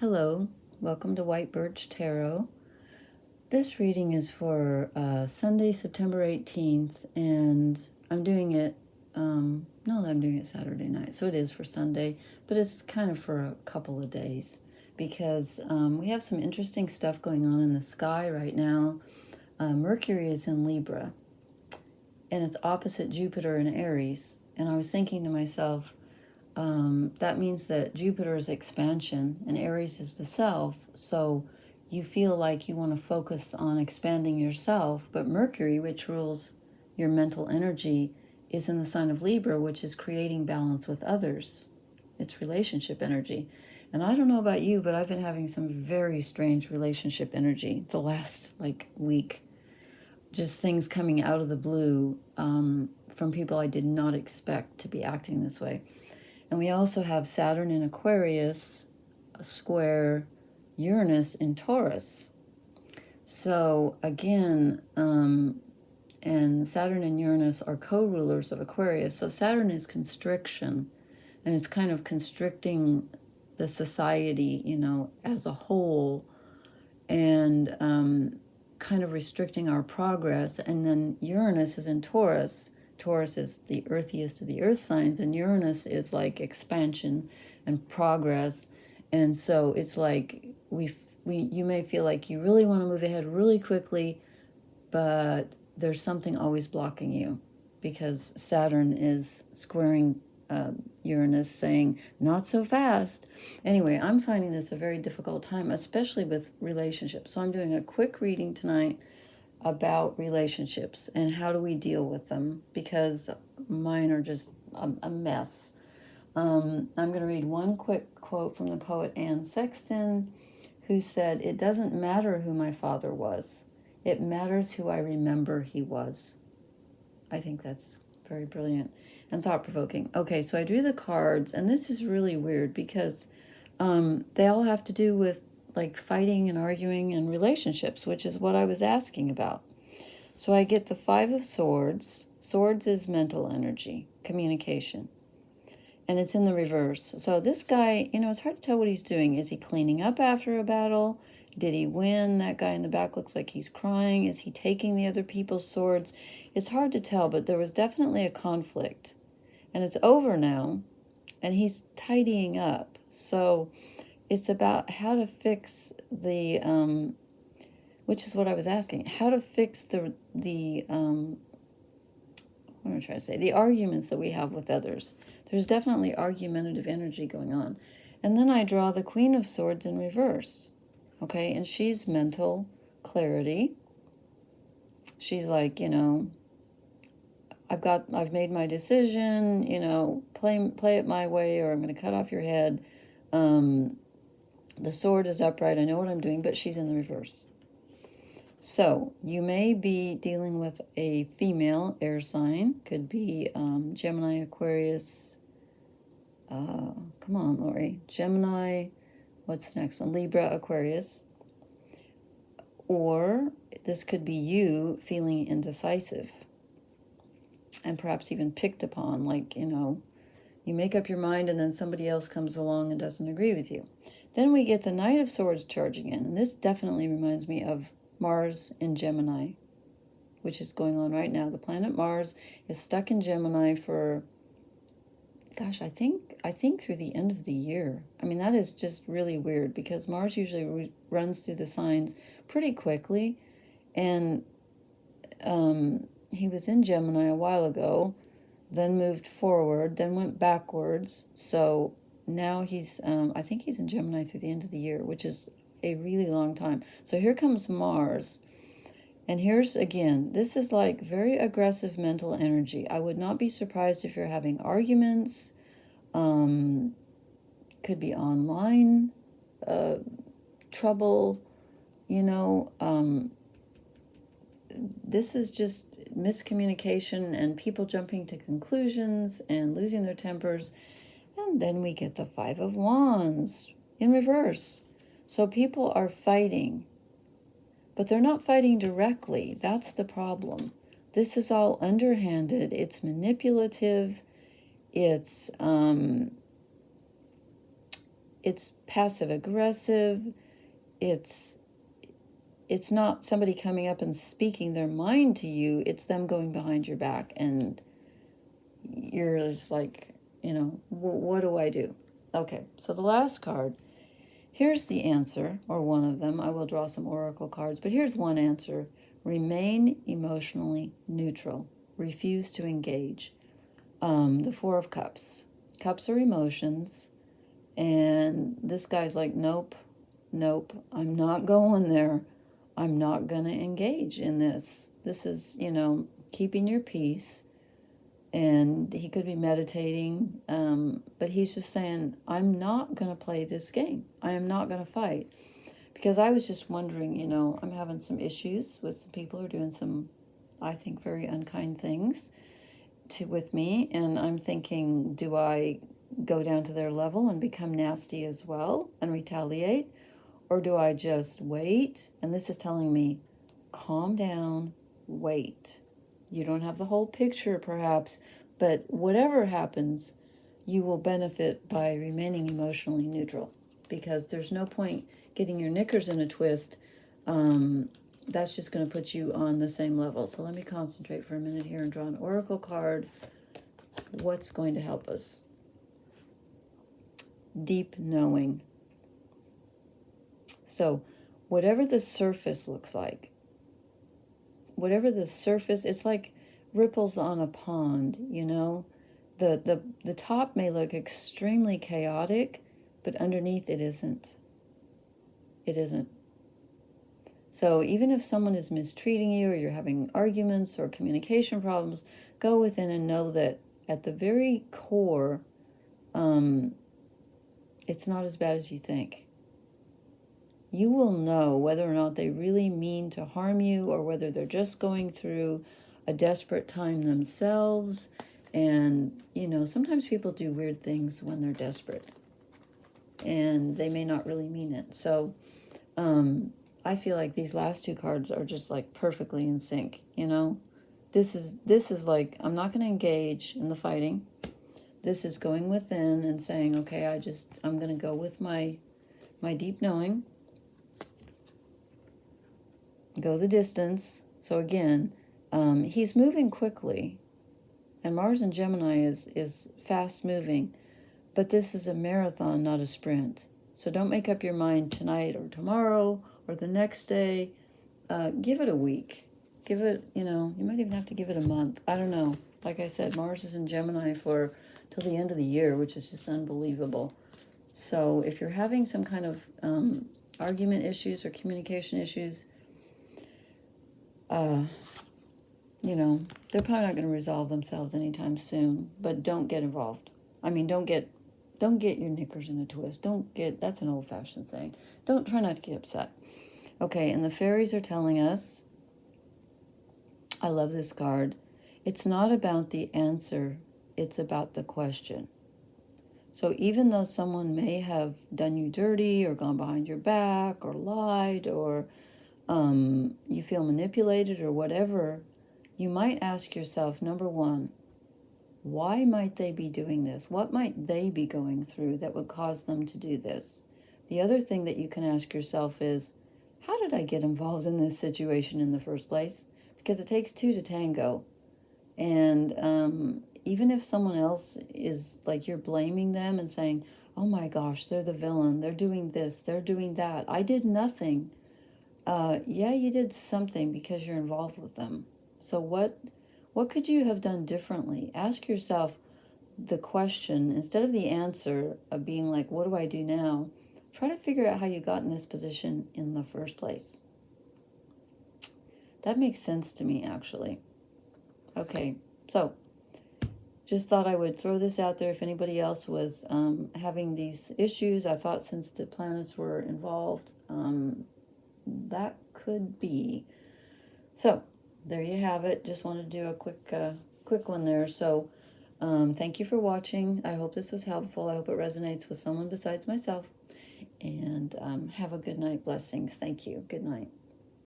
Hello, welcome to White Birch Tarot. This reading is for Sunday, September 18th, and I'm doing it, no, I'm doing it Saturday night, so it is for Sunday, but it's kind of for a couple of days because we have some interesting stuff going on in the sky right now. Mercury is in Libra, and it's opposite Jupiter in Aries, and I was thinking to myself, that means that Jupiter is expansion and Aries is the self. So you feel like you want to focus on expanding yourself, but Mercury, which rules your mental energy, is in the sign of Libra, which is creating balance with others. It's relationship energy. And I don't know about you, but I've been having some very strange relationship energy the last week. Just things coming out of the blue from people I did not expect to be acting this way. And we also have Saturn in Aquarius, square Uranus in Taurus. So again, and Saturn and Uranus are co-rulers of Aquarius. So Saturn is constriction, and it's kind of constricting the society, as a whole, and kind of restricting our progress. And then Uranus is in Taurus. Taurus is the earthiest of the earth signs, and Uranus is like expansion and progress. And so it's like you may feel like you really want to move ahead really quickly, but there's something always blocking you because Saturn is squaring Uranus, saying not so fast. Anyway, I'm finding this a very difficult time, especially with relationships. So I'm doing a quick reading tonight about relationships and how do we deal with them, because mine are just a mess. I'm going to read one quick quote from the poet Anne Sexton, who said, "It doesn't matter who my father was. It matters who I remember he was." I think that's very brilliant and thought-provoking. Okay, so I drew the cards, and this is really weird because they all have to do with fighting and arguing and relationships, which is what I was asking about. So I get the Five of Swords. Swords is mental energy, communication. And it's in the reverse. So this guy, it's hard to tell what he's doing. Is he cleaning up after a battle? Did he win? That guy in the back looks like he's crying. Is he taking the other people's swords? It's hard to tell, but there was definitely a conflict. And it's over now, and he's tidying up. So it's about how to fix the, which is what I was asking, how to fix what am I trying to say? The arguments that we have with others. There's definitely argumentative energy going on. And then I draw the Queen of Swords in reverse. Okay, and she's mental clarity. She's like, I've made my decision, play it my way, or I'm going to cut off your head. The sword is upright. I know what I'm doing, but she's in the reverse. So you may be dealing with a female air sign. Could be Gemini, Aquarius. Come on, Lori. Gemini. What's the next one? Libra, Aquarius. Or this could be you feeling indecisive and perhaps even picked upon. You make up your mind and then somebody else comes along and doesn't agree with you. Then we get the Knight of Swords charging in. And this definitely reminds me of Mars in Gemini, which is going on right now. The planet Mars is stuck in Gemini for, gosh, I think through the end of the year. I mean, that is just really weird because Mars usually runs through the signs pretty quickly. And he was in Gemini a while ago, then moved forward, then went backwards. So now he's, I think he's in Gemini through the end of the year, which is a really long time. So here comes Mars. And here's, again, this is like very aggressive mental energy. I would not be surprised if you're having arguments. Could be online trouble, this is just miscommunication and people jumping to conclusions and losing their tempers. And then we get the Five of Wands in reverse. So people are fighting, but they're not fighting directly. That's the problem. This is all underhanded. It's manipulative. It's it's passive aggressive. It's not somebody coming up and speaking their mind to you. It's them going behind your back, and you're just like, what do I do? Okay, so the last card, here's the answer, or one of them. I will draw some oracle cards, but here's one answer. Remain emotionally neutral. Refuse to engage. The Four of Cups. Cups are emotions, and this guy's like, nope, I'm not going there. I'm not going to engage in this. This is, keeping your peace. And he could be meditating, but he's just saying, I'm not going to play this game. I am not going to fight. Because I was just wondering, I'm having some issues with some people who are doing some, I think, very unkind things with me. And I'm thinking, do I go down to their level and become nasty as well and retaliate? Or do I just wait? And this is telling me, calm down, wait. You don't have the whole picture, perhaps, but whatever happens, you will benefit by remaining emotionally neutral, because there's no point getting your knickers in a twist. That's just going to put you on the same level. So let me concentrate for a minute here and draw an oracle card. What's going to help us? Deep knowing. So whatever the surface looks like, it's like ripples on a pond, the top may look extremely chaotic, but underneath it isn't. So even if someone is mistreating you, or you're having arguments or communication problems, go within and know that at the very core, it's not as bad as you think. You will know whether or not they really mean to harm you, or whether they're just going through a desperate time themselves. And, sometimes people do weird things when they're desperate, and they may not really mean it. So I feel like these last two cards are just like perfectly in sync. This is like, I'm not going to engage in the fighting. This is going within and saying, okay, I'm going to go with my deep knowing. Go the distance. So again, he's moving quickly, and Mars in Gemini is fast moving, but this is a marathon, not a sprint. So don't make up your mind tonight or tomorrow or the next day. Give it a week. Give it, you might even have to give it a month. I don't know. Like I said, Mars is in Gemini till the end of the year, which is just unbelievable. So if you're having some kind of argument issues or communication issues, they're probably not going to resolve themselves anytime soon. But don't get involved. I mean, don't get your knickers in a twist. That's an old-fashioned saying. Try not to get upset. Okay, and the fairies are telling us, I love this card, it's not about the answer, it's about the question. So even though someone may have done you dirty or gone behind your back or lied, or you feel manipulated or whatever, you might ask yourself, number one, why might they be doing this? What might they be going through that would cause them to do this? The other thing that you can ask yourself is, how did I get involved in this situation in the first place? Because it takes two to tango. And even if someone else is like, you're blaming them and saying, oh my gosh, they're the villain, they're doing this, they're doing that, I did nothing. Yeah, you did something because you're involved with them. So what could you have done differently? Ask yourself the question instead of the answer of being like, what do I do now? Try to figure out how you got in this position in the first place. That makes sense to me, actually. Okay, so just thought I would throw this out there if anybody else was having these issues. I thought since the planets were involved, that could be. So there you have it. Just wanted to do a quick one there. So thank you for watching. I hope this was helpful. I hope it resonates with someone besides myself. And have a good night. Blessings. Thank you. Good night.